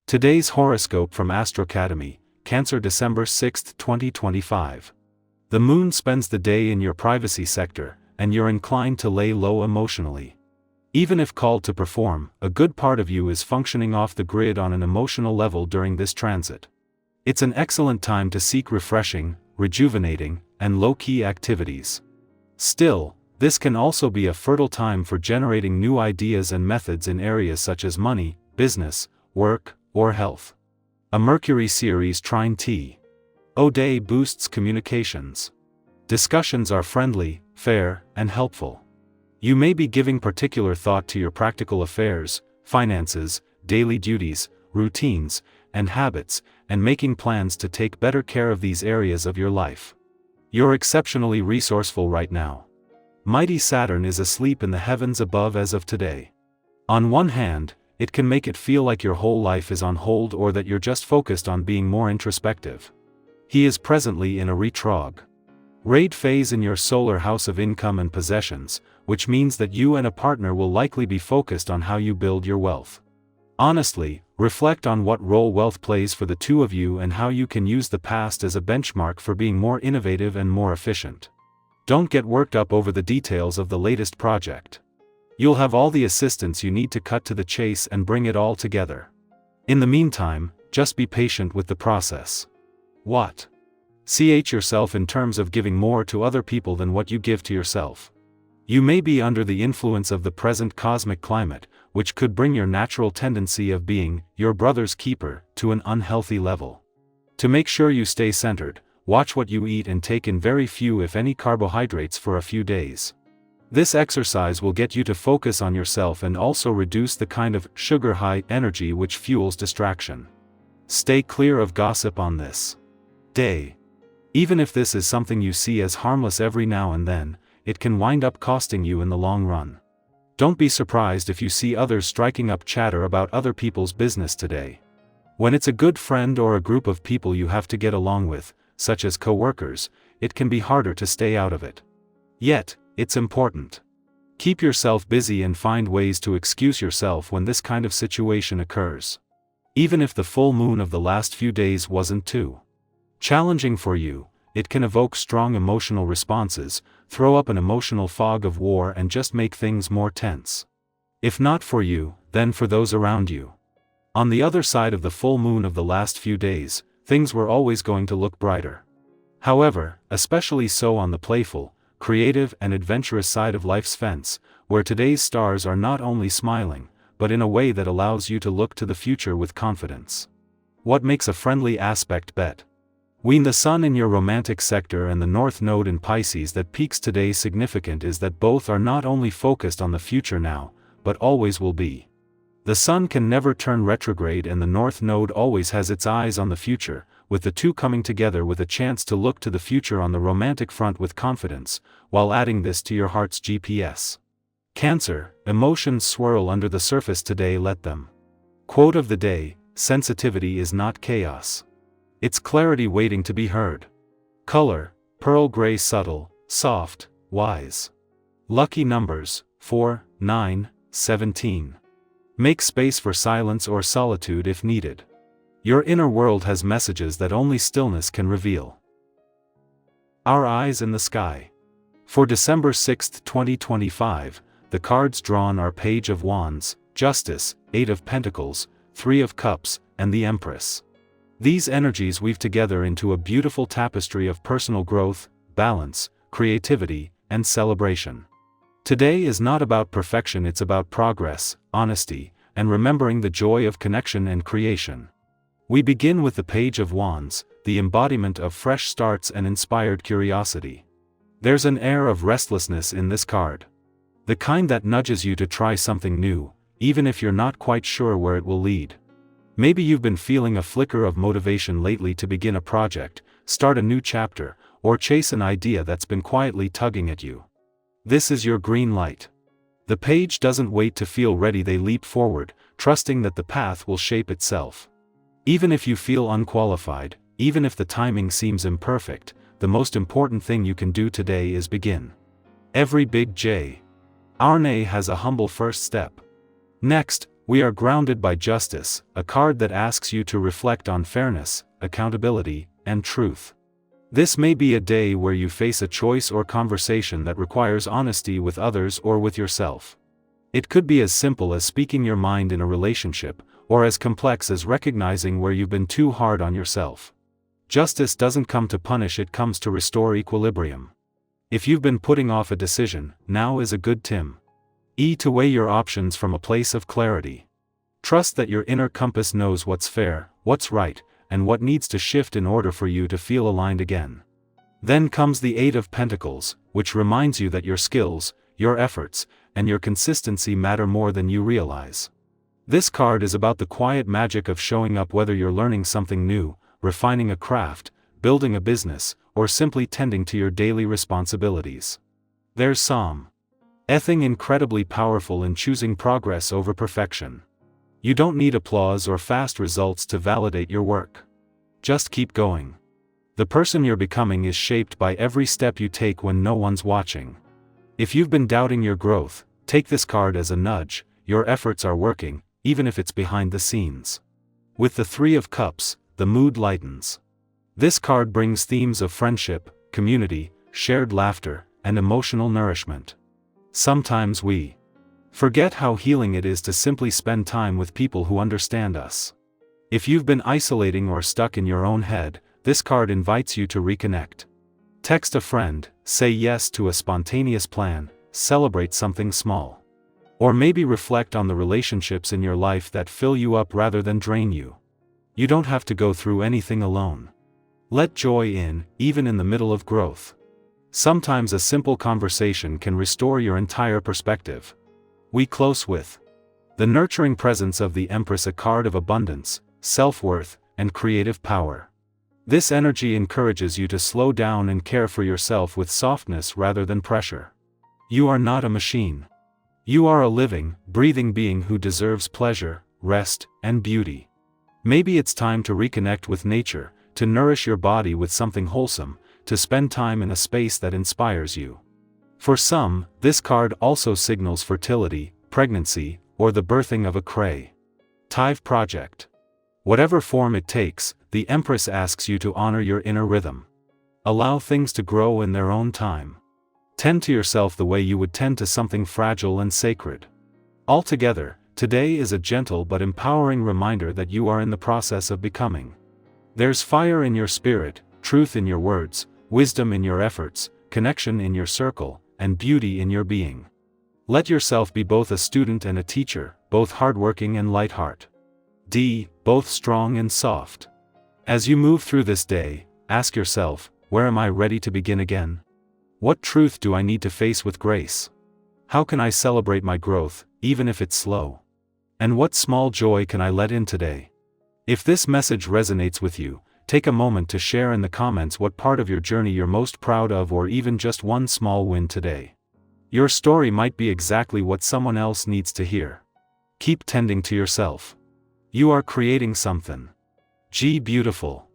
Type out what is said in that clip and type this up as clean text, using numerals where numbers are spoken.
Today's horoscope from Academy, Cancer, December 6, 2025. The moon spends the day in your privacy sector, and you're inclined to lay low emotionally. Even if called to perform, a good part of you is functioning off the grid on an emotional level during this transit. It's an excellent time to seek refreshing, rejuvenating, and low-key activities. Still, this can also be a fertile time for generating new ideas and methods in areas such as money, business, work, or health. A Mercury series trine T.O. day boosts communications. Discussions are friendly, fair, and helpful. You may be giving particular thought to your practical affairs, finances, daily duties, routines, and habits, and making plans to take better care of these areas of your life. You're exceptionally resourceful right now. Mighty Saturn is asleep in the heavens above as of today. On one hand, it can make it feel like your whole life is on hold or that you're just focused on being more introspective. He is presently in a retrograde phase in your solar house of income and possessions, which means that you and a partner will likely be focused on how you build your wealth. Honestly, reflect on what role wealth plays for the two of you and how you can use the past as a benchmark for being more innovative and more efficient. Don't get worked up over the details of the latest project. You'll have all the assistance you need to cut to the chase and bring it all together. In the meantime, just be patient with the process. Ch yourself in terms of giving more to other people than what you give to yourself. You may be under the influence of the present cosmic climate, which could bring your natural tendency of being your brother's keeper to an unhealthy level. To make sure you stay centered, watch what you eat and take in very few if any carbohydrates for a few days. This exercise will get you to focus on yourself and also reduce the kind of sugar-high energy which fuels distraction. Stay clear of gossip on this day. Even if this is something you see as harmless every now and then, it can wind up costing you in the long run. Don't be surprised if you see others striking up chatter about other people's business today. When it's a good friend or a group of people you have to get along with, such as co-workers, it can be harder to stay out of it. Yet, it's important. Keep yourself busy and find ways to excuse yourself when this kind of situation occurs. Even if the full moon of the last few days wasn't too challenging for you, it can evoke strong emotional responses, throw up an emotional fog of war and just make things more tense. If not for you, then for those around you. On the other side of the full moon of the last few days, things were always going to look brighter. However, especially so on the playful, creative and adventurous side of life's fence, where today's stars are not only smiling, but in a way that allows you to look to the future with confidence. What makes a friendly aspect bet? When the Sun in your romantic sector and the North Node in Pisces that peaks today significant is that both are not only focused on the future now, but always will be. The Sun can never turn retrograde and the North Node always has its eyes on the future, with the two coming together with a chance to look to the future on the romantic front with confidence, while adding this to your heart's GPS. Cancer, emotions swirl under the surface today, let them. Quote of the day: sensitivity is not chaos. It's clarity waiting to be heard. Color: pearl gray, subtle, soft, wise. Lucky numbers: 4, 9, 17. Make space for silence or solitude if needed. Your inner world has messages that only stillness can reveal. Our eyes in the sky. For December 6, 2025, the cards drawn are Page of Wands, Justice, 8 of Pentacles, 3 of Cups, and the Empress. These energies weave together into a beautiful tapestry of personal growth, balance, creativity, and celebration. Today is not about perfection, it's about progress, honesty, and remembering the joy of connection and creation. We begin with the Page of Wands, the embodiment of fresh starts and inspired curiosity. There's an air of restlessness in this card. The kind that nudges you to try something new, even if you're not quite sure where it will lead. Maybe you've been feeling a flicker of motivation lately to begin a project, start a new chapter, or chase an idea that's been quietly tugging at you. This is your green light. The page doesn't wait to feel ready, they leap forward, trusting that the path will shape itself. Even if you feel unqualified, even if the timing seems imperfect, the most important thing you can do today is begin. Every big J. Arne has a humble first step. Next, We are grounded by justice, a card that asks you to reflect on fairness, accountability, and truth. This may be a day where you face a choice or conversation that requires honesty with others or with yourself. It could be as simple as speaking your mind in a relationship, or as complex as recognizing where you've been too hard on yourself. Justice doesn't come to punish, it comes to restore equilibrium. If you've been putting off a decision, now is a good time to weigh your options from a place of clarity. Trust that your inner compass knows what's fair, what's right, and what needs to shift in order for you to feel aligned again. Then comes the Eight of Pentacles, which reminds you that your skills, your efforts, and your consistency matter more than you realize. This card is about the quiet magic of showing up, whether you're learning something new, refining a craft, building a business, or simply tending to your daily responsibilities. There's something incredibly powerful in choosing progress over perfection. You don't need applause or fast results to validate your work. Just keep going. The person you're becoming is shaped by every step you take when no one's watching. If you've been doubting your growth, take this card as a nudge. Your efforts are working, even if it's behind the scenes. With the Three of Cups, the mood lightens. This card brings themes of friendship, community, shared laughter, and emotional nourishment. Sometimes we forget how healing it is to simply spend time with people who understand us. If you've been isolating or stuck in your own head, this card invites you to reconnect. Text a friend, say yes to a spontaneous plan, celebrate something small. Or maybe reflect on the relationships in your life that fill you up rather than drain you. You don't have to go through anything alone. Let joy in, even in the middle of growth. Sometimes a simple conversation can restore your entire perspective. We close with the nurturing presence of the Empress, a card of abundance, self-worth, and creative power. This energy encourages you to slow down and care for yourself with softness rather than pressure. You are not a machine. You are a living, breathing being who deserves pleasure, rest, and beauty. Maybe it's time to reconnect with nature, to nourish your body with something wholesome, to spend time in a space that inspires you. For some, this card also signals fertility, pregnancy, or the birthing of a creative project. Whatever form it takes, the Empress asks you to honor your inner rhythm. Allow things to grow in their own time. Tend to yourself the way you would tend to something fragile and sacred. Altogether, today is a gentle but empowering reminder that you are in the process of becoming. There's fire in your spirit, truth in your words, wisdom in your efforts, connection in your circle, and beauty in your being. Let yourself be both a student and a teacher, both hardworking and light-hearted. Both strong and soft. As you move through this day, ask yourself, where am I ready to begin again? What truth do I need to face with grace? How can I celebrate my growth, even if it's slow? And what small joy can I let in today? If this message resonates with you, take a moment to share in the comments what part of your journey you're most proud of, or even just one small win today. Your story might be exactly what someone else needs to hear. Keep tending to yourself. You are creating something beautiful.